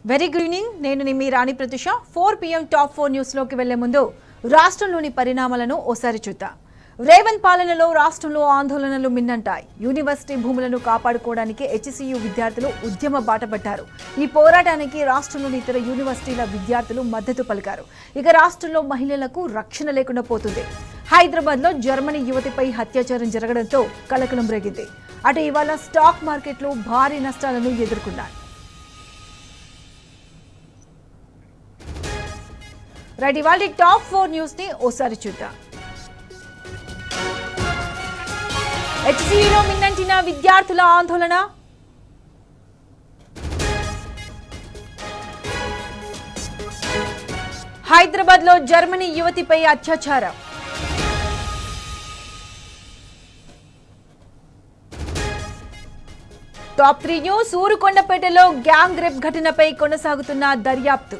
Very good evening. నేను మీ రాణి Pratyusha. 4 PM top 4 news లోకి వెళ్లే ముందు రాష్ట్రంలోని పరిణామాలను ఓసారి చూద్దాం. రేవంత్ పాలనలో రాష్ట్రంలో ఆందోళనలు మిన్నంటాయి. యూనివర్సిటీ భూములను కాపాడుకోవడానికి హెచ్సియు విద్యార్థులు ఉద్యమ బాట పట్టారు. ఈ పోరాటానికి రాష్ట్రంలోని ఇతర యూనివర్సిటీల విద్యార్థులు మద్దతు పలికారు. ఇక రాష్ట్రంలో మహిళలకు రక్షణ లేకుండా పోతుంది. హైదరాబాద్ లో జర్మనీ యువతిపై అత్యాచారం జరగడంతో కలకలం రేగింది. అటు ఇవాళ స్టాక్ మార్కెట్లు భారీ నష్టాలను ఎదుర్కొన్నాయి. రైట్, ఇవాళ టాప్ 4 న్యూస్ ని ఓసారి చూద్దాం. హెచ్సియులో మిన్నంటిన విద్యార్థుల ఆందోళన. హైదరాబాద్ లో జర్మనీ యువతిపై అత్యాచారం. Top 3 news. ఊరుకొండపేటలో గ్యాంగ్ రేప్ ఘటనపై కొనసాగుతున్న దర్యాప్తు.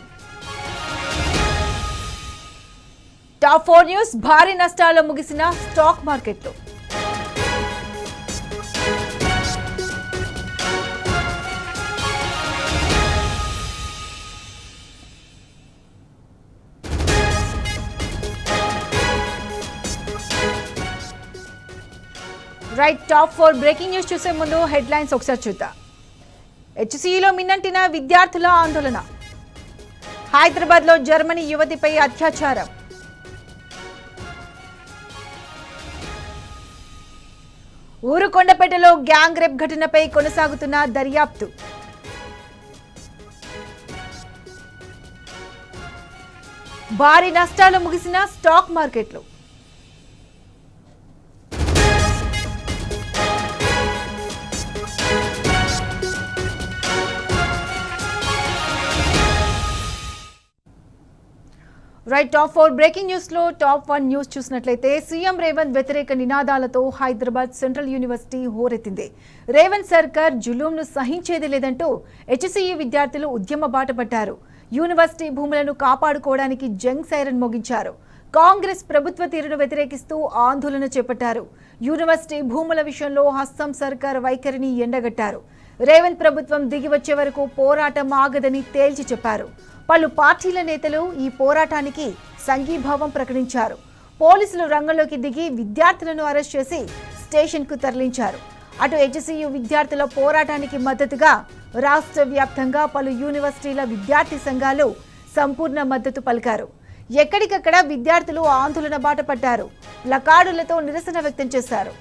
Top 4 news. భారీ నష్టాల్లో ముగిసిన స్టాక్ మార్కెట్లు. రైట్, టాప్ 4 బ్రేకింగ్ న్యూస్ చూసే ముందు హెడ్లైన్స్ ఒకసారి చూద్దాం. హెచ్సియులో మిన్నంటిన విద్యార్థుల ఆందోళన. హైదరాబాద్ లో జర్మనీ యువతిపై అత్యాచారం. ఊరుకొండపేటలో గ్యాంగ్ రేప్ ఘటనపై కొనసాగుతున్న దర్యాప్తు. భారీ నష్టాలు ముగిసిన స్టాక్ మార్కెట్లు. రైట్, టాప్ 4 బ్రేకింగ్ న్యూస్ లో టాప్ 1 న్యూస్ చూసినట్లయితే సీఎం రేవంత్ వ్యతిరేక నినాదాలతో హైదరాబాద్ సెంట్రల్ యూనివర్సిటీ హోరెత్తింది. రేవంత్ సర్కార్ జులూంను సహించేది లేదంటూ హెచ్సియు విద్యార్థులు ఉద్యమ బాట పట్టారు. యూనివర్సిటీ భూములను కాపాడుకోవడానికి జంగ్ సైరన్ మోగించారు. కాంగ్రెస్ ప్రభుత్వ తీరును వ్యతిరేకిస్తూ ఆందోళన చేపట్టారు. యూనివర్సిటీ భూముల విషయంలో హస్తం సర్కార్ వైఖరిని ఎండగట్టారు. రేవంత్ ప్రభుత్వం దిగి వచ్చే వరకు పోరాటం ఆగదని తేల్చి చెప్పారు. పలు పార్టీల నేతలు ఈ పోరాటానికి సంఘీభావం ప్రకటించారు. పోలీసులు రంగంలోకి దిగి విద్యార్థులను అరెస్ట్ చేసి స్టేషన్కు తరలించారు. అటు హెచ్సియు విద్యార్థుల పోరాటానికి మద్దతుగా రాష్ట్ర వ్యాప్తంగా పలు యూనివర్సిటీల విద్యార్థి సంఘాలు సంపూర్ణ మద్దతు పలికారు. ఎక్కడికక్కడ విద్యార్థులు ఆందోళన బాట పట్టారు. ప్లకార్డులతో నిరసన వ్యక్తం చేశారు.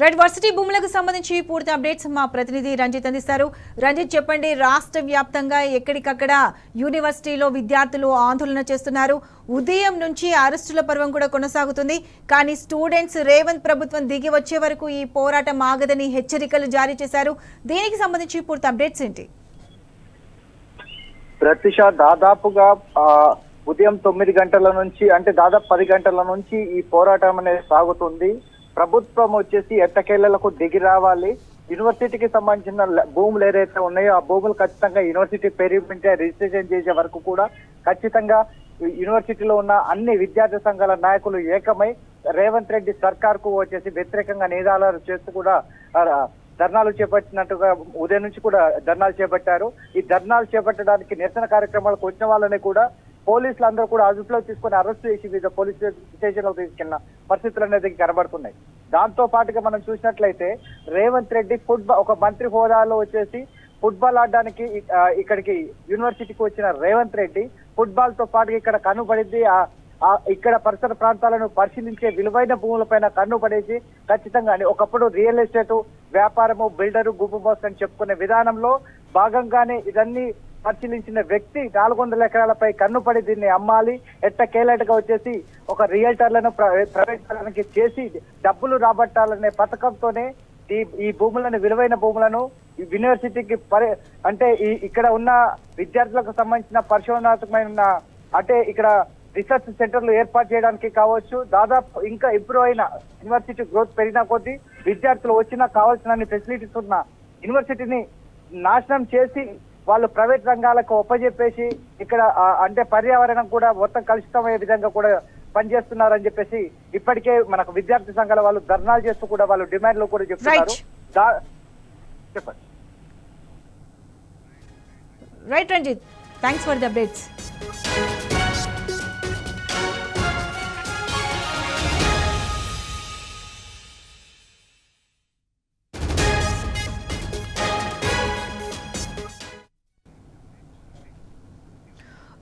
రైట్, వర్సిటీ భూములకు సంబంధించి పూర్తి అప్డేట్స్ మా ప్రతినిధి రంజిత్ అందిస్తారు. రంజిత్, చెప్పండి, రాష్ట్ర వ్యాప్తంగా ఎక్కడికక్కడ యూనివర్సిటీలో విద్యార్థులు ఆందోళన చేస్తున్నారు. ఉదయం నుంచి అరెస్టుల పర్వం కూడా కొనసాగుతుంది. కానీ స్టూడెంట్స్ రేవంత్ ప్రభుత్వం దిగి వచ్చే వరకు ఈ పోరాటం ఆగదని హెచ్చరికలు జారీ చేశారు. దీనికి సంబంధించి పూర్తి అప్డేట్స్ ఏంటి? ప్రతిష, దాదాపుగా ఉదయం 9 గంటల నుంచి అంటే దాదాపు 10 గంటల నుంచి ఈ పోరాటం అనేది సాగుతుంది. ప్రభుత్వం వచ్చేసి ఎట్టకేళ్లకు దిగి రావాలి. యూనివర్సిటీకి సంబంధించిన భూములు ఏదైతే ఉన్నాయో ఆ భూములు ఖచ్చితంగా యూనివర్సిటీ పేరు మీద రిజిస్ట్రేషన్ చేసే వరకు కూడా ఖచ్చితంగా యూనివర్సిటీలో ఉన్న అన్ని విద్యార్థి సంఘాల నాయకులు ఏకమై రేవంత్ రెడ్డి సర్కార్ కు వచ్చేసి వ్యతిరేకంగా నినాదాలు చేస్తూ కూడా ధర్నాలు చేపట్టినట్టుగా ఉదయం నుంచి కూడా ధర్నాలు చేపట్టారు. ఈ ధర్నాలు చేపట్టడానికి నిరసన కార్యక్రమాలకు వచ్చిన వాళ్ళని కూడా పోలీసులు అందరూ కూడా అదుపులో తీసుకుని అరెస్ట్ చేసి వివిధ పోలీస్ స్టేషన్ లో తీసుకెళ్లిన పరిస్థితులు అనేది కనబడుతున్నాయి. దాంతో పాటుగా మనం చూసినట్లయితే రేవంత్ రెడ్డి ఒక మంత్రి హోదాలో వచ్చేసి ఫుట్బాల్ ఆడడానికి ఇక్కడికి యూనివర్సిటీకి వచ్చిన రేవంత్ రెడ్డి ఫుట్బాల్ తో పాటుగా ఇక్కడ కనుపడింది ఇక్కడ పరిసర ప్రాంతాలను పరిశీలించే విలువైన భూములపైన కన్ను పడేసి ఖచ్చితంగా ఒకప్పుడు రియల్ ఎస్టేట్ వ్యాపారము బిల్డరు గుబ్బు మోస్ అని చెప్పుకునే విధానంలో భాగంగానే ఇదన్నీ పరిశీలించిన వ్యక్తి 400 ఎకరాలపై కన్నుపడి దీన్ని అమ్మాలి, ఎట్టకేలటగా వచ్చేసి ఒక రియల్టర్లను ప్రవేశానికి చేసి డబ్బులు రాబట్టాలనే పథకంతోనే ఈ భూములను విలువైన భూములను యూనివర్సిటీకి అంటే ఇక్కడ ఉన్న విద్యార్థులకు సంబంధించిన పరిశోధనాత్మకమైన అంటే ఇక్కడ రీసెర్చ్ సెంటర్లు ఏర్పాటు చేయడానికి కావచ్చు, దాదాపు ఇంకా ఇంప్రూవ్ అయిన యూనివర్సిటీ గ్రోత్ పెరిగిన కొద్దీ విద్యార్థులు వచ్చినా కావాల్సిన ఫెసిలిటీస్ ఉన్న యూనివర్సిటీని నాశనం చేసి వాళ్ళు ప్రైవేట్ రంగాలకు ఒప్పజెప్పేసి ఇక్కడ అంటే పర్యావరణం కూడా మొత్తం కలుషితమయ్యే విధంగా కూడా పనిచేస్తున్నారని చెప్పేసి ఇప్పటికే మనకు విద్యార్థి సంఘాల వాళ్ళు ధర్నాలు చేస్తూ కూడా వాళ్ళు డిమాండ్లు కూడా చెప్తున్నారు. చెప్పండి. Right Ranjith, thanks for the updates.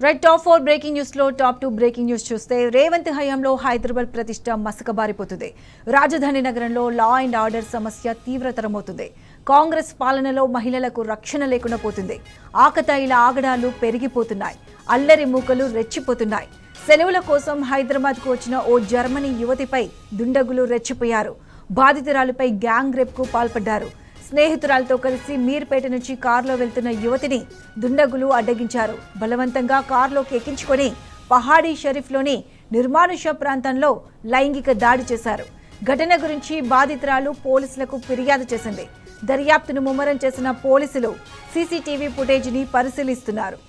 Right, top 4 breaking news లో టాప్ 2 బ్రేకింగ్ న్యూస్ చూస్తే రేవంత్ హయాంలో హైదరాబాద్ ప్రతిష్ట మసకబారిపోతుంది. రాజధాని నగరంలో లా అండ్ ఆర్డర్ సమస్య తీవ్రతరమవుతుంది. కాంగ్రెస్ పాలనలో మహిళలకు రక్షణ లేకుండా పోతుంది. ఆకతాయిల ఆగడాలు పెరిగిపోతున్నాయి. అల్లరి మూకలు రెచ్చిపోతున్నాయి. సెలవుల కోసం హైదరాబాద్కు వచ్చిన ఓ జర్మనీ యువతిపై దుండగులు రెచ్చిపోయారు. బాధితురాలిపై గ్యాంగ్ రేప్కు పాల్పడ్డారు. స్నేహితురాలతో కలిసి మీర్పేట నుంచి కారులో వెళ్తున్న యువతిని దుండగులు అడ్డగించారు. బలవంతంగా కారులోకి ఎక్కించుకొని పహాడీ షరీఫ్లోని నిర్మానుష ప్రాంతంలో లైంగిక దాడి చేశారు. ఘటన గురించి బాధితురాలు పోలీసులకు ఫిర్యాదు చేసింది. దర్యాప్తును ముమ్మరం చేసిన పోలీసులు సీసీటీవీ ఫుటేజీని పరిశీలిస్తున్నారు.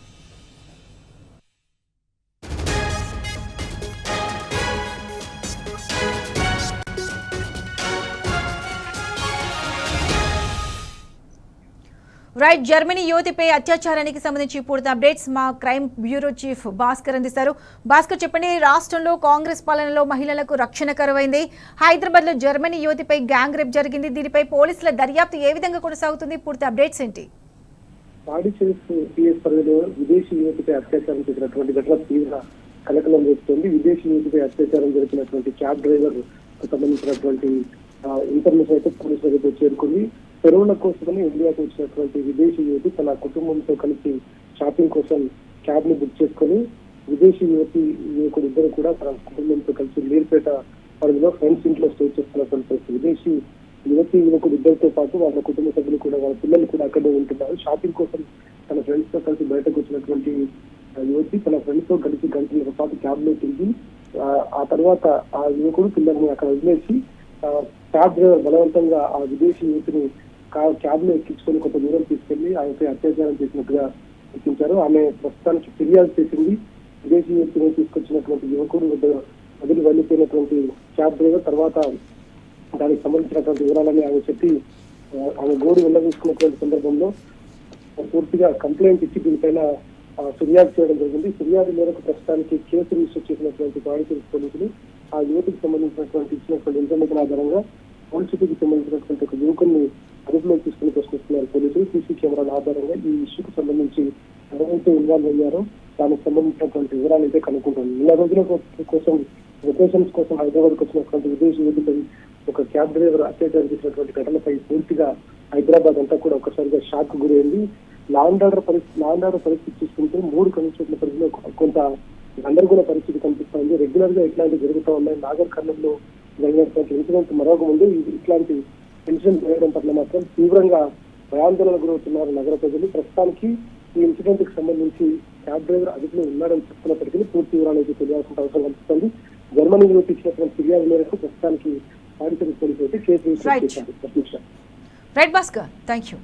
రైట్, జర్మనీ యువతిపై అత్యాచారానికి సంబంధించి పూర్తి అప్డేట్స్ మా క్రైమ్ బ్యూరో చీఫ్ భాస్కర్ అందిస్తారు. భాస్కర్, చెప్పండి, రాష్ట్రంలో కాంగ్రెస్ పాలనలో మహిళలకు రక్షణ కరువైంది. హైదరాబాద్ లో జర్మనీ యువతిపై గ్యాంగ్ రేప్ జరిగింది. దీనిపై పోలీసుల దర్యాప్తు ఏ విధంగా కొనసాగుతుంది? పూర్తి అప్డేట్స్ ఏంటి? విదేశీ యువతిపై అత్యాచారం చేసినటువంటి ఘటన తీవ్ర కలకలం రేపుతోంది. విదేశీ యువతిపై అత్యాచారం జరిగినటువంటి క్యాబ్ డ్రైవర్ సంబంధించినటువంటి ఇన్ఫర్మేషన్ అయితే పోలీసులకు చేరుకుంది. సెలవుల కోసమని ఇండియాకు వచ్చినటువంటి విదేశీ యువతి తన కుటుంబంతో కలిసి షాపింగ్ కోసం క్యాబ్ ని బుక్ చేసుకుని విదేశీ యువకుడు ఇద్దరు కూడా తన కుటుంబంతో కలిసి మీర్పేట పరిధిలో ఫ్రెండ్స్ ఇంట్లో స్టే చేస్తున్నటువంటి పరిస్థితి. విదేశీ యువకుడు ఇద్దరితో పాటు వాళ్ళ కుటుంబ సభ్యులు కూడా వాళ్ళ పిల్లలు కూడా అక్కడే ఉంటున్నారు. షాపింగ్ కోసం తన ఫ్రెండ్స్ తో కలిసి బయటకు వచ్చినటువంటి యువతి తన ఫ్రెండ్స్ తో కలిసి గంటల పాటు క్యాబ్ లో తిరిగి ఆ తర్వాత ఆ యువకుడు పిల్లల్ని అక్కడ వదిలేసి క్యాబ్ డ్రైవర్ బలవంతంగా ఆ విదేశీ యువతిని క్యాబ్ లో ఎక్కించుకొని కొంత దూరం తీసుకెళ్లి ఆమెపై అత్యాచారం చేసినట్టుగా గుర్తించారు. ఆమె ప్రస్తుతానికి ఫిర్యాదు చేసింది. విదేశీ యువతిని తీసుకొచ్చినటువంటి యువకుడు వదిలి వెళ్ళిపోయినటువంటి క్యాబ్ డ్రైవర్ తర్వాత దానికి సంబంధించినటువంటి వివరాలని ఆమె చెప్పి ఆమె గోడు వెళ్ళదీసుకున్నటువంటి సందర్భంలో పూర్తిగా కంప్లైంట్ ఇచ్చి దీనిపైన ఫిర్యాదు చేయడం జరిగింది. ఫిర్యాదు మేరకు ప్రస్తుతానికి కేసు రిజిస్టర్ చేసినటువంటి పాయింట్ పోలీసులు ఆ యువతికి సంబంధించినటువంటి ఇచ్చినటువంటి ఇన్ఫర్మేషన్ ఆధారంగా ఓల్డ్ సిటీకి సంబంధించినటువంటి ఒక యువకుని అదుపులోకి తీసుకుని ప్రశ్నిస్తున్నారు పోలీసులు. సీసీ కెమెరాల ఆధారంగా ఈ ఇష్యూకి సంబంధించి ఎవరైతే ఇన్వాల్వ్ అయ్యారో దానికి సంబంధించినటువంటి వివరాలు అయితే కనుక్కుంటారు. నెల రోజుల కోసం వెకేషన్స్ కోసం హైదరాబాద్ కు వచ్చినటువంటి విదేశీ యువతిపై ఒక క్యాబ్ డ్రైవర్ అత్యాచారం చేసినటువంటి ఘటనపై పూర్తిగా హైదరాబాద్ అంతా కూడా ఒకసారిగా షాక్ గురైంది. లా అండ్ ఆర్డర్ పరిస్థితి చూసుకుంటే 3 కమిషనర్ల పరిధిలో కొంత గందరగోళ పరిస్థితి కనిపిస్తోంది. రెగ్యులర్ గా ఇట్లాంటివి జరుగుతూ ఉన్నాయి. నాగర్ కర్నూలులో జరిగినటువంటి ఇన్సిడెంట్ మరొక ముందు ఇట్లాంటి ఇన్సిడెంట్ జరగడం పట్ల మాత్రం తీవ్రంగా భయాందోళన గురవుతున్నారు నగర ప్రజలు. ప్రస్తుతానికి ఈ ఇన్సిడెంట్ కి సంబంధించి క్యాబ్ డ్రైవర్ అదుపులో ఉన్నాడని చెప్తున్నప్పటికీ పూర్తి వివరాలు అయితే తెలియాల్సిన అవసరం కనిపిస్తుంది. జర్మనీ యువతి ఇచ్చినటువంటి ఫిర్యాదు మేరకు ప్రస్తుతానికి పాండిచేరి పోలీసులు అయితే కేసు రిజిస్టర్ చేశారు. Right Bhaskar, thank you.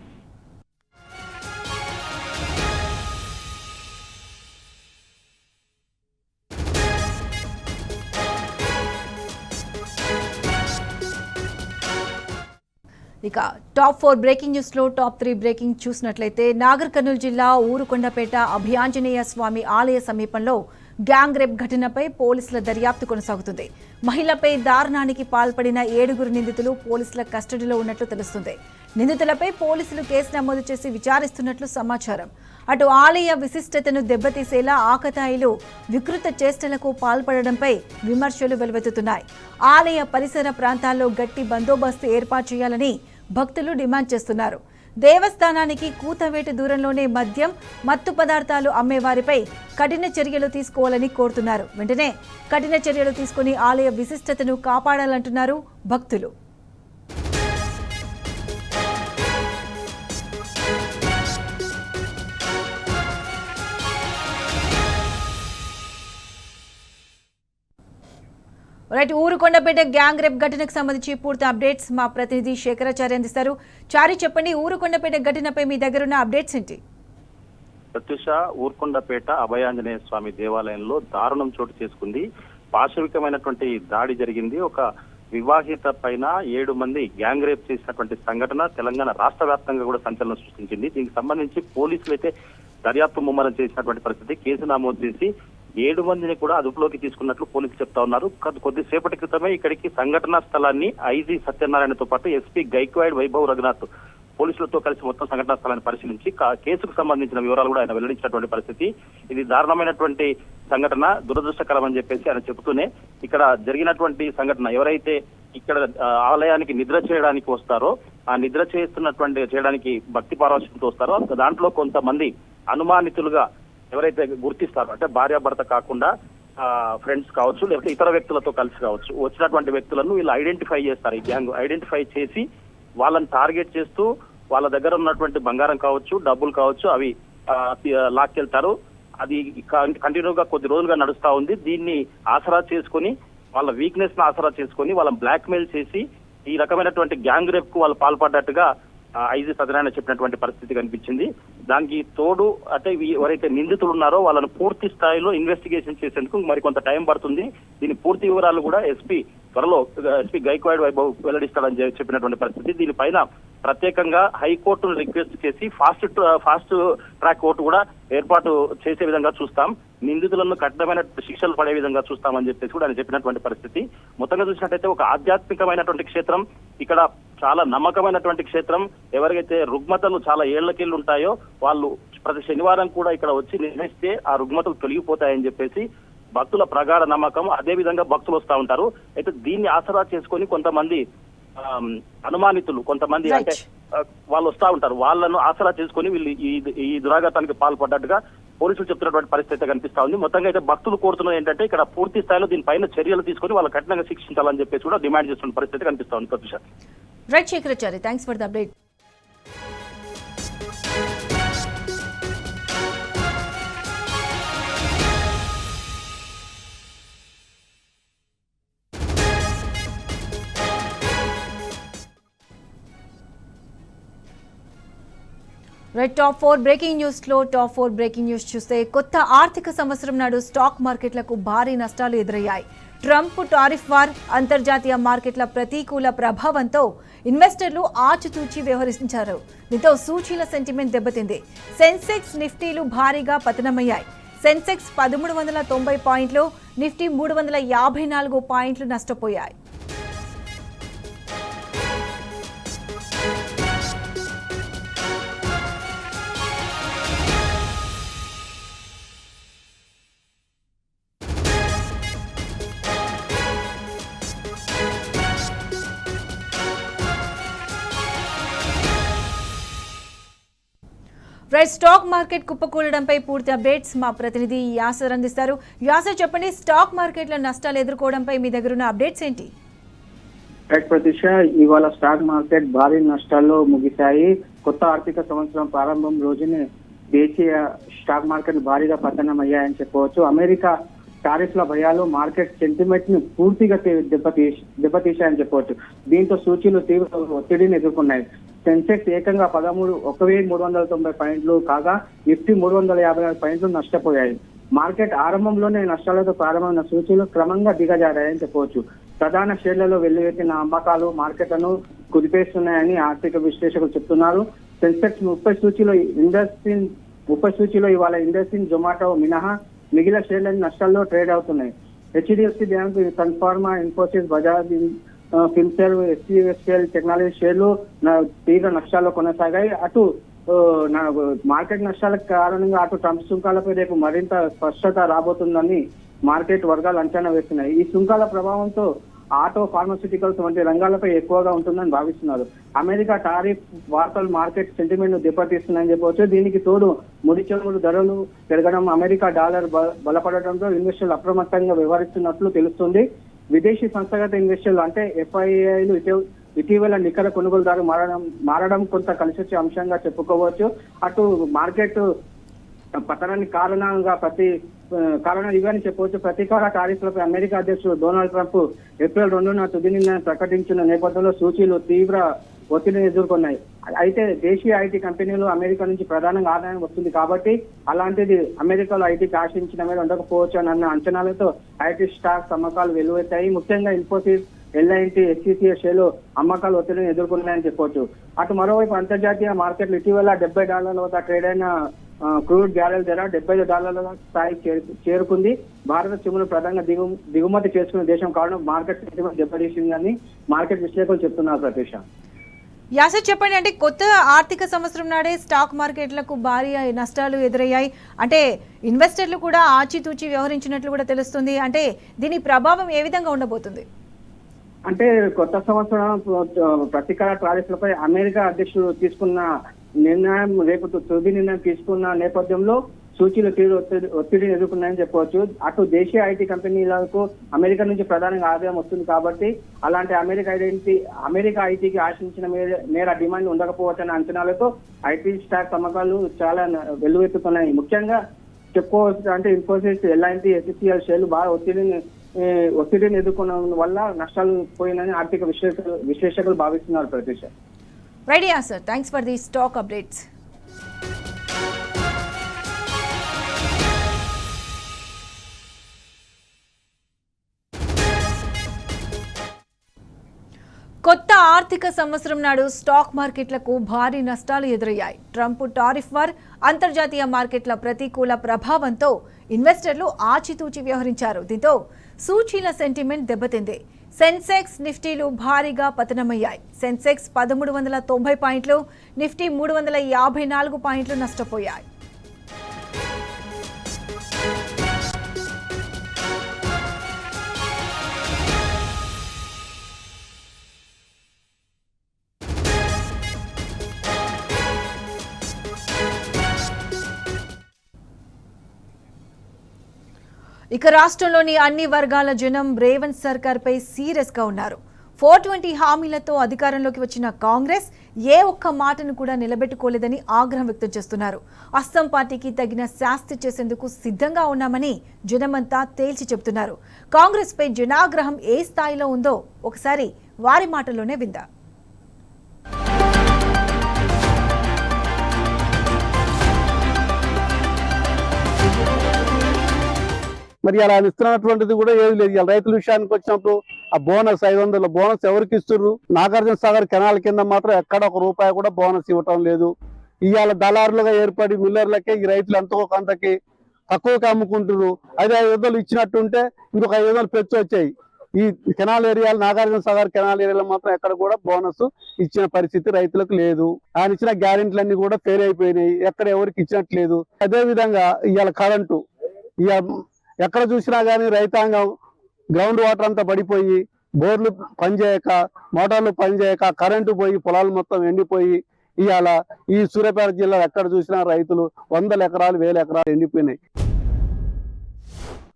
ఇక టాప్ 4 బ్రేకింగ్ న్యూస్ లో టాప్ 3 బ్రేకింగ్ చూసినట్లయితే నాగర్ కర్నూలు జిల్లా ఊరుకొండపేట అభయాంజనేయ స్వామి ఆలయ సమీపంలో గ్యాంగ్ రేప్ ఘటనపై పోలీసుల దర్యాప్తు కొనసాగుతుంది. మహిళపై దారుణానికి పాల్పడిన 7 నిందితులు పోలీసుల కస్టడీలో ఉన్నట్లు తెలుస్తుంది. నిందితులపై పోలీసులు కేసు నమోదు చేసి విచారిస్తున్నట్లు సమాచారం. అటు ఆలయ విశిష్టతను దెబ్బతీసేలా ఆకతాయిలు వికృత చేష్టలకు పాల్పడడంపై విమర్శలు వెలువెత్తుతున్నాయి. ఆలయ పరిసర ప్రాంతాల్లో గట్టి బందోబస్తు ఏర్పాటు చేయాలని భక్తులు డిమాండ్ చేస్తున్నారు. దేవస్థానానికి కూతవేటు దూరంలోనే మద్యం, మత్తు పదార్థాలు అమ్మేవారిపై కఠిన చర్యలు తీసుకోవాలని కోరుతున్నారు. వెంటనే కఠిన చర్యలు తీసుకుని ఆలయ విశిష్టతను కాపాడాలంటున్నారు భక్తులు. రైట్, ఊరుకొండపేట గ్యాంగ్ రేప్ ఘటనకు సంబంధించి పూర్తి అప్డేట్స్ మా ప్రతినిధి శేఖరాచార్య అందిస్తారు. చారి, చెప్పండి, ఊరుకొండపేట ఘటనపై మీ దగ్గర ఉన్న అప్డేట్స్ ఏంటి? ప్రత్యూష, ఊరుకొండపేట అభయాంజనేయ స్వామి దేవాలయంలో దారుణం చోటు చేసుకుంది. పాశవికమైనటువంటి దాడి జరిగింది. ఒక వివాహిత పైన 7 మంది గ్యాంగ్ రేప్ చేసినటువంటి సంఘటన తెలంగాణ రాష్ట్ర వ్యాప్తంగా కూడా సంచలనం సృష్టించింది. దీనికి సంబంధించి పోలీసులు అయితే దర్యాప్తు ముమ్మరం చేసినటువంటి పరిస్థితి. కేసు నమోదు చేసి 7 మందిని కూడా అదుపులోకి తీసుకున్నట్లు పోలీసులు చెప్తా ఉన్నారు. కొద్దిసేపటి క్రితమే ఇక్కడికి సంఘటనా స్థలాన్ని ఐజీ సత్యనారాయణతో పాటు ఎస్పీ గైక్వాడ్ వైభవ్ రఘునాథ్ పోలీసులతో కలిసి మొత్తం సంఘటనా స్థలాన్ని పరిశీలించి కేసుకు సంబంధించిన వివరాలు కూడా ఆయన వెల్లడించినటువంటి పరిస్థితి. ఇది దారుణమైనటువంటి సంఘటన, దురదృష్టకరం అని చెప్పేసి ఆయన చెబుతూనే ఇక్కడ జరిగినటువంటి సంఘటన ఎవరైతే ఇక్కడ ఆలయానికి నిద్ర చేయడానికి వస్తారో, ఆ నిద్ర చేయడానికి భక్తి పారవశ్యంతో వస్తారో దాంట్లో కొంతమంది అనుమానితులుగా ఎవరైతే గుర్తిస్తారో, అంటే భార్యాభర్త కాకుండా ఫ్రెండ్స్ కావచ్చు, లేకపోతే ఇతర వ్యక్తులతో కలిసి కావచ్చు, వచ్చినటువంటి వ్యక్తులను వీళ్ళు ఐడెంటిఫై చేస్తారు. ఈ గ్యాంగ్ ఐడెంటిఫై చేసి వాళ్ళని టార్గెట్ చేస్తూ వాళ్ళ దగ్గర ఉన్నటువంటి బంగారం కావచ్చు, డబ్బులు కావచ్చు, అవి లాక్కెళ్తారు. అది కంటిన్యూగా కొద్ది రోజులుగా నడుస్తా ఉంది. దీన్ని ఆసరా చేసుకుని, వాళ్ళ వీక్నెస్ ను ఆసరా చేసుకుని వాళ్ళని బ్లాక్ మెయిల్ చేసి ఈ రకమైనటువంటి గ్యాంగ్ రేప్ కు వాళ్ళు పాల్పడ్డట్టుగా ఐజీ సత్యనారాయణ చెప్పినటువంటి పరిస్థితి కనిపించింది. దానికి తోడు అంటే ఎవరైతే నిందితులు ఉన్నారో వాళ్ళను పూర్తి స్థాయిలో ఇన్వెస్టిగేషన్ చేసేందుకు మరికొంత టైం పడుతుంది. దీని పూర్తి వివరాలు కూడా ఎస్పీ గైక్వాడ్ వైభవ్ వెల్లడిస్తాడని చెప్పినటువంటి పరిస్థితి. దీనిపైన ప్రత్యేకంగా హైకోర్టును రిక్వెస్ట్ చేసి ఫాస్ట్ ట్రాక్ కోర్టు కూడా ఏర్పాటు చేసే విధంగా చూస్తాం, నిందితులను కఠినమైన శిక్షలు పడే విధంగా చూస్తామని చెప్పేసి కూడా ఆయన చెప్పినటువంటి పరిస్థితి. మొత్తంగా చూసినట్టయితే ఒక ఆధ్యాత్మికమైనటువంటి క్షేత్రం, ఇక్కడ చాలా నమ్మకమైనటువంటి క్షేత్రం. ఎవరికైతే రుగ్మతలు చాలా ఏళ్లకెళ్ళి ఉంటాయో వాళ్ళు ప్రతి శనివారం కూడా ఇక్కడ వచ్చి నిర్ణయిస్తే ఆ రుగ్మతలు తొలగిపోతాయని చెప్పేసి భక్తుల ప్రగాఢ నమ్మకం. అదే విధంగా భక్తులు వస్తూ ఉంటారు. అయితే దీన్ని ఆసరా చేసుకొని కొంతమంది అనుమానితులు, కొంతమంది అంటే వాళ్ళు వస్తూ ఉంటారు, వాళ్ళను ఆసరా చేసుకుని వీళ్ళు ఈ దురాఘాతానికి పాల్పడ్డట్టుగా పోలీసులు చెప్తున్నటువంటి పరిస్థితి కనిపిస్తా ఉంది. మొత్తంగా అయితే భక్తులు కోరుతున్నది ఏంటంటే ఇక్కడ పూర్తి స్థాయిలో దీనిపైన చర్యలు తీసుకొని వాళ్ళు కఠినంగా శిక్షించాలని చెప్పేసి కూడా డిమాండ్ చేస్తున్న పరిస్థితి కనిపిస్తా ఉంది. Pratyusha, right Shekharacharya, thanks for the update. Right, top 4 breaking news చూస్తే కొత్త ఆర్థిక సంవత్సరం నాడు స్టాక్ మార్కెట్లకు భారీ నష్టాలు ఎదురయ్యాయి. ట్రంప్ టారిఫ్ వార్, అంతర్జాతీయ మార్కెట్ల ప్రతికూల ప్రభావంతో ఇన్వెస్టర్లు ఆచితూచి వ్యవహరించారు. దీంతో సూచీల సెంటిమెంట్ దెబ్బతింది. సెన్సెక్స్, నిఫ్టీలు భారీగా పతనమయ్యాయి. సెన్సెక్స్ 1390 పాయింట్లు, నిఫ్టీ 354 పాయింట్లు నష్టపోయాయి. రైట్, స్టాక్ మార్కెట్ కుప్పకూలడంపై పూర్తి అప్డేట్స్ మా ప్రతినిధి యాసర్ అందిస్తారు. యాసర్, చెప్పండి, స్టాక్ మార్కెట్ల నష్టాలు ఎదుర్కోవడంపై మీ దగ్గర ఉన్న అప్డేట్స్ ఏంటి? రైట్ ప్రతిష, ఇవాళ స్టాక్ మార్కెట్ భారీ నష్టాల్లో ముగిశాయి. కొత్త ఆర్థిక సంవత్సరం ప్రారంభం రోజునే దేశీయ స్టాక్ మార్కెట్ భారీగా పతనం అయ్యాయని చెప్పవచ్చు. అమెరికా టారిఫ్ల భయాలు మార్కెట్ సెంటిమెంట్ ని పూర్తిగా దెబ్బతీశాయని చెప్పవచ్చు. దీంతో సూచీలు తీవ్ర ఒత్తిడిని ఎదుర్కొన్నాయి. సెన్సెక్స్ ఏకంగా 1390 పాయింట్లు కాగా నిఫ్టీ 354 పాయింట్లు నష్టపోయాయి. మార్కెట్ ఆరంభంలోనే నష్టాలతో ప్రారంభమైన సూచీలు క్రమంగా దిగజారాయని చెప్పవచ్చు. ప్రధాన షేర్లలో వెల్లువెత్తిన అమ్మకాలు మార్కెట్లను కుదిపేస్తున్నాయని ఆర్థిక విశ్లేషకులు చెప్తున్నారు. సెన్సెక్స్ 30 సూచీలో ఇవాళ ఇండస్ట్రీన్, జొమాటో మినహా మిగిలిన షేర్లను నష్టాల్లో ట్రేడ్ అవుతున్నాయి. HDFC bank, Sun Pharma, Infosys, Bajaj Finserv, SCSL technology షేర్లు తీవ్ర నష్టాల్లో కొనసాగాయి. అటు మార్కెట్ నష్టాల కారణంగా అటు ట్రంప్ సుంకాలపై రేపు మరింత స్పష్టత రాబోతుందని మార్కెట్ వర్గాలు అంచనా వేస్తున్నాయి. ఈ సుంకాల ప్రభావంతో ఆటో, ఫార్మాస్యూటికల్స్ వంటి రంగాలపై ఎక్కువగా ఉంటుందని భావిస్తున్నారు. అమెరికా టారిఫ్ వార్తలు మార్కెట్ సెంటిమెంట్ ను దెబ్బతీస్తున్నాయని చెప్పవచ్చు. దీనికి తోడు ముడి చమురు ధరలు పెరగడం, అమెరికా డాలర్ బలపడటంతో ఇన్వెస్టర్లు అప్రమత్తంగా వ్యవహరిస్తున్నట్లు తెలుస్తుంది. విదేశీ సంస్థాగత ఇన్వెస్టర్లు అంటే ఎఫ్ఐఐలు ఇటీవల నికర కొనుగోలుదారు మారడం కొంత కలిసొచ్చే అంశంగా చెప్పుకోవచ్చు. అటు మార్కెట్ పతనానికి కారణాలు ఇవని చెప్పవచ్చు. ప్రతీకార టారిఫ్లపై అమెరికా అధ్యక్షుడు డొనాల్డ్ ట్రంప్ ఏప్రిల్ 2న తుది నిర్ణయం ప్రకటించిన నేపథ్యంలో సూచీలు తీవ్ర ఒత్తిడిని ఎదుర్కొన్నాయి. అయితే దేశీయ ఐటీ కంపెనీలు అమెరికా నుంచి ప్రధానంగా ఆదాయం వస్తుంది కాబట్టి అలాంటిది అమెరికాలో ఐటీకి ఆశించిన మీద ఉండకపోవచ్చు అన్న అంచనాలతో ఐటీ స్టాక్ అమ్మకాలు వెలువెత్తాయి. ముఖ్యంగా ఇన్ఫోసిస్, ఎల్ఐటి, HCCL షేర్లు అమ్మకాలు ఒత్తిడిని ఎదుర్కొన్నాయని చెప్పవచ్చు. అటు మరోవైపు అంతర్జాతీయ మార్కెట్లు ఇటీవల $70 వద్ద ట్రేడ్ అయిన క్రూడ్ బ్యారెల్ ధర $70 స్థాయి చేరుకుంది. భారత చిమ్మును ప్రధానంగా దిగుమతి చేసుకునే దేశం కావడం మార్కెట్ సెంటిమెంట్ దెబ్బతీసిందని మార్కెట్ విశ్లేషకులు చెప్తున్నారు. ప్రత్యూష, యాసర్ చెప్పండి, అంటే కొత్త ఆర్థిక సంవత్సరం నాడే స్టాక్ మార్కెట్లకు భారీ నష్టాలు ఎదురయ్యాయి. అంటే ఇన్వెస్టర్లు కూడా ఆచితూచి వ్యవహరించినట్లు కూడా తెలుస్తుంది. అంటే దీని ప్రభావం ఏ విధంగా ఉండబోతుంది? అంటే కొత్త సంవత్సరం ప్రతీకార టారిఫ్లపై అమెరికా అధ్యక్షుడు తీసుకున్న నిర్ణయం, రేపు తుది నిర్ణయం తీసుకున్న నేపథ్యంలో సూచీలు తీవ్ర ఒత్తిడిని ఎదుర్కొన్నాయని చెప్పవచ్చు. అటు దేశీయ ఐటీ కంపెనీలకు అమెరికా నుంచి ప్రధానంగా ఆదాయం వస్తుంది కాబట్టి అలాంటి అమెరికా ఐటీకి ఆశించిన మేర డిమాండ్ ఉండకపోవచ్చన్న అంచనాలతో ఐటీ స్టాక్ అమ్మకాలు చాలా వెల్లువెత్తుతున్నాయి. ముఖ్యంగా చెప్పుకోవచ్చు అంటే ఇన్ఫోసిస్, ఎల్ఐటి, HCCL షేర్లు బాగా ఒత్తిడిని ఎదుర్కొన్న వల్ల నష్టాలు పోయినని ఆర్థిక విశ్లేషకులు భావిస్తున్నారు. Pratyusha, right Yasar, thanks for the stock updates. కొత్త ఆర్థిక సంవత్సరం నాడు స్టాక్ మార్కెట్లకు భారీ నష్టాలు ఎదురయ్యాయి. ట్రంప్ టారిఫ్ వార్, అంతర్జాతీయ మార్కెట్ల ప్రతికూల ప్రభావంతో ఇన్వెస్టర్లు ఆచితూచి వ్యవహరించారు. దీంతో సూచీల సెంటిమెంట్ దెబ్బతింది. సెన్సెక్స్, నిఫ్టీలు భారీగా పతనమయ్యాయి. సెన్సెక్స్ 1390 పాయింట్లు, నిఫ్టీ 354 పాయింట్లు నష్టపోయాయి. ఇక రాష్ట్రంలోని అన్ని వర్గాల జనం రేవంత్ సర్కార్పై సీరియస్గా ఉన్నారు. 420 హామీలతో అధికారంలోకి వచ్చిన కాంగ్రెస్ ఏ ఒక్క మాటను కూడా నిలబెట్టుకోలేదని ఆగ్రహం వ్యక్తం చేస్తున్నారు. అస్సాం పార్టీకి తగిన శాస్తి చేసేందుకు సిద్ధంగా ఉన్నామని జనమంతా తేల్చి చెబుతున్నారు. కాంగ్రెస్ పై జనాగ్రహం ఏ స్థాయిలో ఉందో ఒకసారి వారి మాటల్లోనే విందాం. మరి అలా ఇస్తున్నటువంటిది కూడా ఏది లేదు. ఇలా రైతుల విషయానికి వచ్చినప్పుడు ఆ బోనస్ 500 బోనస్ ఎవరికి ఇస్తున్నారు? నాగార్జున సాగర్ కెనాల్ కింద మాత్రం ఎక్కడ ₹1 కూడా బోనస్ ఇవ్వటం లేదు. ఇవాళ దళారులుగా ఏర్పడి మిల్లర్లకే ఈ రైతులు ఎంతో కొంతకి తక్కువకి అమ్ముకుంటున్నారు. అదే 500 ఇచ్చినట్టుంటే ఇంకొక 500 పెంచి వచ్చాయి. ఈ కెనాల్ ఏరియాలు, నాగార్జున సాగర్ కెనాల్ ఏరియాలో మాత్రం ఎక్కడ కూడా బోనస్ ఇచ్చిన పరిస్థితి రైతులకు లేదు. ఆయన ఇచ్చిన గ్యారెంటీలన్నీ కూడా ఫెయిల్ అయిపోయినాయి. ఎక్కడ ఎవరికి ఇచ్చినట్లేదు. అదే విధంగా ఇవాళ కరెంటు, ఎక్కడ చూసినా గానీ రైతాంగం గ్రౌండ్ వాటర్ అంతా పడిపోయి, బోర్లు పనిచేయక, మోటార్లు పనిచేయక, కరెంటు పోయి పొలాలు మొత్తం ఎండిపోయి ఇవాళ ఈ సూర్యాపేట జిల్లా ఎక్కడ చూసినా రైతులు 100 ఎకరాలు 1000 ఎకరాలు ఎండిపోయినాయి.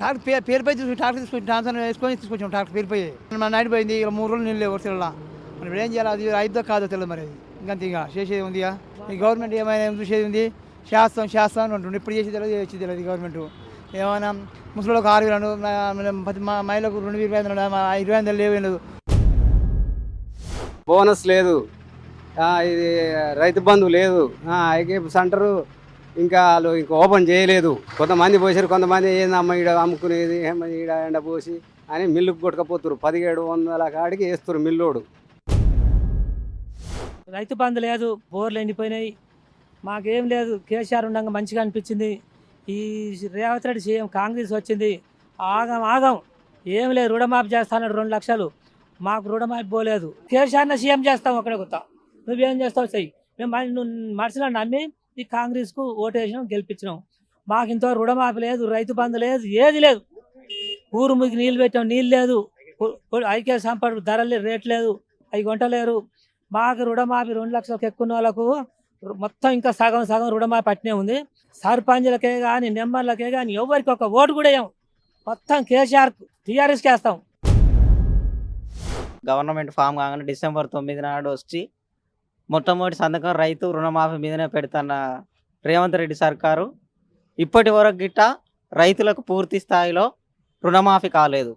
ట్రాక్టర్ పేరుపై తీసుకుని ట్రాన్స్ఫర్ వేసుకొని తీసుకొచ్చాం. ట్రాక్టర్ పేరుపై మన నైట్ పోయింది. ఇలా 3 రోజులు నీళ్ళు వర్షాల మనం ఇప్పుడు ఏం చేయాలి? అది అయిద్దో కాదో తెలియదు. మరి ఇంకంత ఇక చేసేది ఉంది. ఈ గవర్నమెంట్ ఏమైనా చూసేది ఉంది, చేస్తాం అంటుండే. ఇప్పుడు చేసేది తెలియదు గవర్నమెంట్. ఏమైనా ముసలికి 6,000, మహిళలకు 2,25,000 లేవు. బోనస్ లేదు, ఇది రైతు బంధు లేదు, సెంటరు ఇంకా వాళ్ళు ఇంకా ఓపెన్ చేయలేదు. కొంతమంది పోసారు, కొంతమంది ఏందమ్మ ఈడ అమ్ముకునేది, ఈడ ఎండ పోసి అని మిల్లుకు కొట్టుకపోతారు. 1700 కాడికి వేస్తారు మిల్లోడు. రైతు బంధు లేదు, బోర్లు ఎండిపోయినాయి, మాకేం లేదు. కేసీఆర్ ఉండగా మంచిగా అనిపించింది. ఈ రేవంత్ రెడ్డి సీఎం కాంగ్రెస్ వచ్చింది, ఆగం ఏం లేదు. రుణమాఫీ చేస్తాను 2 లక్షలు, మాకు రుణమాఫీ పోలేదు. కేసీఆర్ని సీఎం చేస్తాం, ఒకటే కొత్త నువ్వేం చేస్తావు చెయ్యి. మేము మనుషులను నమ్మి ఈ కాంగ్రెస్కు ఓటేసినాం, గెలిపించినాం. మాకు ఇంత రుణమాఫీ లేదు, రైతు బంధు లేదు, ఏది లేదు. ఊరు మురికి నీళ్ళు పెట్టాం, నీళ్ళు లేదు. ఐక్య సంపద ధరలు రేట్ లేదు, అవి కొంటలేరు. మాకు రుణమాఫీ 2 లక్షలకు ఎక్కువ వాళ్ళకు మొత్తం ఇంకా సగం రుణమాఫీ పట్టినే ఉంది. సర్పంచ్లకే కానీ నెంబర్లకే కానీ ఎవరికి ఒక ఓటు కూడా వేయం. మొత్తం కేసీఆర్ టీఆర్ఎస్కి వేస్తాం. గవర్నమెంట్ ఫామ్ కాగానే డిసెంబర్ 9 నాడు వచ్చి మొట్టమొదటి సంతకం రైతు రుణమాఫీ మీదనే పెడుతున్న రేవంత్ రెడ్డి సర్కారు ఇప్పటి వరకు గిట్ట రైతులకు పూర్తి స్థాయిలో రుణమాఫీ కాలేదు.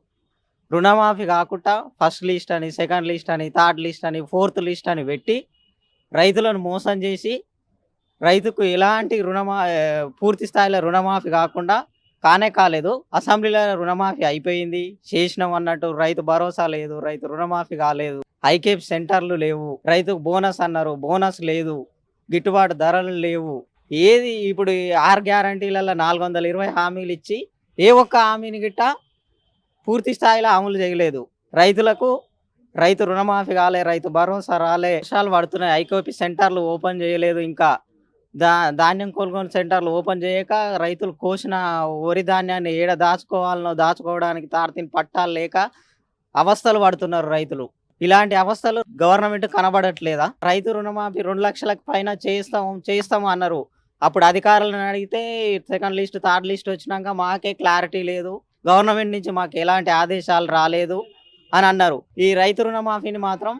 రుణమాఫీ కాకుండా ఫస్ట్ లిస్ట్ అని, సెకండ్ లిస్ట్ అని, థర్డ్ లిస్ట్ అని, ఫోర్త్ లిస్ట్ అని పెట్టి రైతులను మోసం చేసి రైతుకు ఎలాంటి పూర్తి స్థాయిలో రుణమాఫీ కాకుండా కాలేదు. అసెంబ్లీలో రుణమాఫీ అయిపోయింది, చేసినాం అన్నట్టు రైతు భరోసా లేదు, రైతు రుణమాఫీ కాలేదు, ఐకేప్ సెంటర్లు లేవు, రైతుకు బోనస్ అన్నారు, బోనస్ లేదు, గిట్టుబాటు ధరలు లేవు. ఏది ఇప్పుడు 6 గ్యారంటీలలో 420 హామీలు ఇచ్చి ఏ ఒక్క హామీని గిట్ట పూర్తి స్థాయిలో అమలు చేయలేదు. రైతులకు రైతు రుణమాఫీ కాలే, రైతు భరోసా రాలే, వర్షాలు పడుతున్నాయి, ఐకేపీ సెంటర్లు ఓపెన్ చేయలేదు, ఇంకా ధాన్యం కొనుగోలు సెంటర్లు ఓపెన్ చేయక రైతులు కోసిన వరి ధాన్యాన్ని ఏడ దాచుకోవాలనో దాచుకోవడానికి తారతిని పట్టాలు లేక అవస్థలు పడుతున్నారు రైతులు. ఇలాంటి అవస్థలు గవర్నమెంట్ కనబడట్లేదా? రైతు రుణమాఫీ 2 లక్షలకు పైన చేస్తాము అన్నారు. అప్పుడు అధికారులను అడిగితే సెకండ్ లిస్ట్ థర్డ్ లిస్ట్ వచ్చినాక మాకే క్లారిటీ లేదు, గవర్నమెంట్ నుంచి మాకు ఎలాంటి ఆదేశాలు రాలేదు అని అన్నారు. ఈ రైతు రుణమాఫీని మాత్రం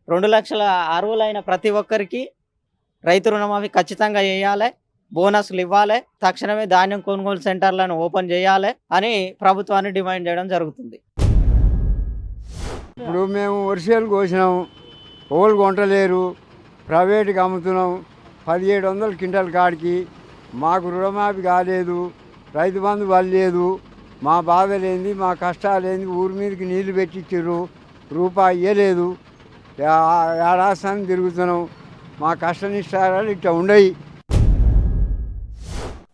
2 లక్షల అర్హులైన ప్రతి ఒక్కరికి రైతు రుణమాఫీ ఖచ్చితంగా చేయాలి, బోనస్లు ఇవ్వాలి, తక్షణమే ధాన్యం కొనుగోలు సెంటర్లను ఓపెన్ చేయాలి అని ప్రభుత్వాన్ని డిమాండ్ చేయడం జరుగుతుంది. ఇప్పుడు మేము వరిసేలు కోసినాం, ఓళ్ళు కొంటలేరు, ప్రైవేట్కి అమ్ముతున్నాం 1700 క్వింటల్ కాడికి. మాకు రుణమాఫీ కాలేదు, రైతు బంధు వల్లేదు, మా బాధలేంది, మా కష్టాలేంది, ఊరి మీదకి నీళ్లు పెట్టించారు, రూపాయి ఇవ్వలేదు, ఏడాస్తాన్ని తిరుగుతున్నాం. మా కష్ట నిష్ఠాలు ఇట్లా ఉండయి.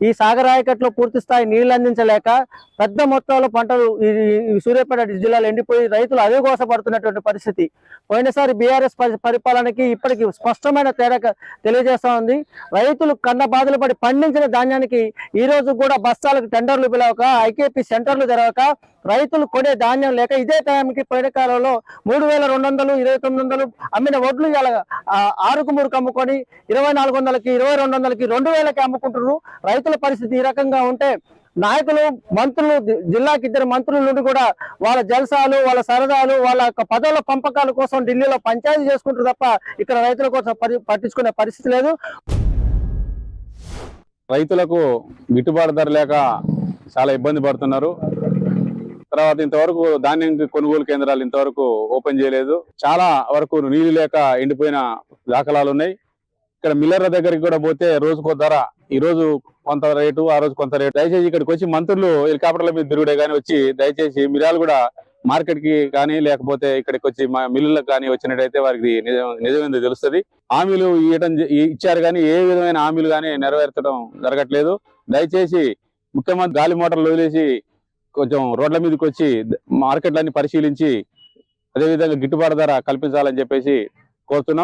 ఈ సాగర్ ఆయకట్లో పూర్తి స్థాయి నీళ్లు అందించలేక పెద్ద మొత్తంలో పంటలు ఈ సూర్యాపేట జిల్లాలో ఎండిపోయి రైతులు అవేగోసపడుతున్నటువంటి పరిస్థితి. పోయినసారి బీఆర్ఎస్ పరిపాలనకి ఇప్పటికి స్పష్టమైన తేడా తెలియజేస్తా ఉంది. రైతులు కన్న బాధలు పడి పండించిన ధాన్యానికి ఈ రోజు కూడా బస్తాలకు టెండర్లు పిలవక, ఐకేపీ సెంటర్లు తెరవక, రైతులు కొనే ధాన్యం లేక ఇదే టైంకి పోయిన కాలంలో 3200, 2900 అమ్మిన వడ్లు ఇలా 6కు 3కు అమ్ముకొని 2400కి, 2200కి, 2000కి అమ్ముకుంటున్నారు. రైతుల పరిస్థితి ఈ రకంగా ఉంటే నాయకులు, మంత్రులు, జిల్లాకి 2 మంత్రుల నుండి కూడా వాళ్ళ జల్సాలు, వాళ్ళ సరదాలు, వాళ్ళ పదవుల పంపకాల కోసం ఢిల్లీలో పంచాయతీ చేసుకుంటారు తప్ప ఇక్కడ రైతుల కోసం పట్టించుకునే పరిస్థితి లేదు. రైతులకు గిట్టుబాటు ధర లేక చాలా ఇబ్బంది పడుతున్నారు. తర్వాత ఇంతవరకు ధాన్యం కొనుగోలు కేంద్రాలు ఇంతవరకు ఓపెన్ చేయలేదు. చాలా వరకు నీళ్లు లేక ఎండిపోయిన దాఖలాలు ఉన్నాయి. ఇక్కడ మిల్లర్ల దగ్గరికి కూడా పోతే రోజుకో ధర, ఈ రోజు కొంత రేటు, ఆ రోజు కొంత రేటు. దయచేసి ఇక్కడికి వచ్చి మంత్రులు హెలికాప్టర్ల మీద తిరుగుడే కానీ వచ్చి దయచేసి మిరాలు కూడా మార్కెట్ కి కానీ లేకపోతే ఇక్కడికి వచ్చి మిల్లులకు కానీ వచ్చినట్టయితే వారికి నిజమేందో తెలుస్తుంది. హామీలు ఇచ్చారు కానీ ఏ విధమైన హామీలు కానీ నెరవేర్చడం జరగట్లేదు. దయచేసి ముఖ్యమంత్రి గాలి మోటార్లు వదిలేసి కొంచెం రోడ్ల మీదకి వచ్చి మార్కెట్లన్నీ పరిశీలించి అదేవిధంగా గిట్టుబాటు ధర కల్పించాలని చెప్పేసి కోరుతున్నాం.